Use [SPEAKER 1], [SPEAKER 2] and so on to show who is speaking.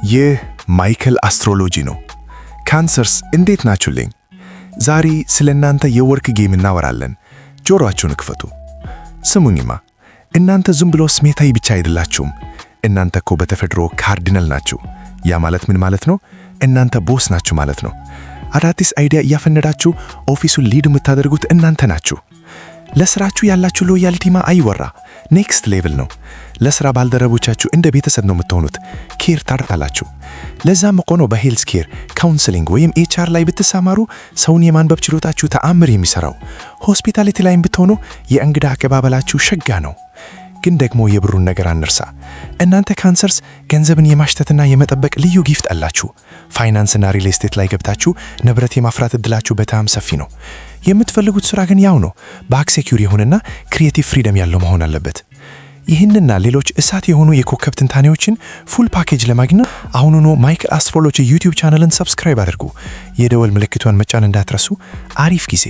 [SPEAKER 1] ይህ ማይክል አስትሮሎጂ ነው። ካንሰርስ እንዴት ናችሁልኝ? ዛሬ ስለ እናንተ የወርክ ጌም እናወራለን። ጆሮአችሁን ክፈቱ። ስሙኝማ፣ እናንተ ዝም ብሎ ስሜታዊ ብቻ አይደላችሁም። እናንተ እኮ በተፈጥሮ ካርዲናል ናችሁ። ያ ማለት ምን ማለት ነው? እናንተ ቦስ ናችሁ ማለት ነው። አዳዲስ አይዲያ እያፈነዳችሁ ኦፊሱን ሊድ የምታደርጉት እናንተ ናችሁ። ለስራችሁ ያላችሁ ሎያልቲማ አይወራ፣ ኔክስት ሌቭል ነው። ለስራ ባልደረቦቻችሁ እንደ ቤተሰብ ነው የምትሆኑት። ኬር ታርታላችሁ። ለዛም እኮ ነው በሄልዝ ኬር፣ ካውንስሊንግ ወይም ኤችአር ላይ ብትሰማሩ ሰውን የማንበብ ችሎታችሁ ተአምር የሚሰራው። ሆስፒታሊቲ ላይም ብትሆኑ የእንግዳ አቀባበላችሁ ሸጋ ነው። ግን ደግሞ የብሩን ነገር አንርሳ። እናንተ ካንሰርስ ገንዘብን የማሽተትና የመጠበቅ ልዩ ጊፍት አላችሁ። ፋይናንስና ሪል ስቴት ላይ ገብታችሁ ንብረት የማፍራት እድላችሁ በጣም ሰፊ ነው። የምትፈልጉት ስራ ግን ያው ነው፣ ባክ ሴኩር የሆነና ክሪኤቲቭ ፍሪደም ያለው መሆን አለበት። ይህንና ሌሎች እሳት የሆኑ የኮከብ ትንታኔዎችን ፉል ፓኬጅ ለማግኘት አሁኑኑ ማይክል አስትሮሎጂ ዩቲዩብ ቻናልን ሰብስክራይብ አድርጉ። የደወል ምልክቷን መጫን እንዳትረሱ። አሪፍ ጊዜ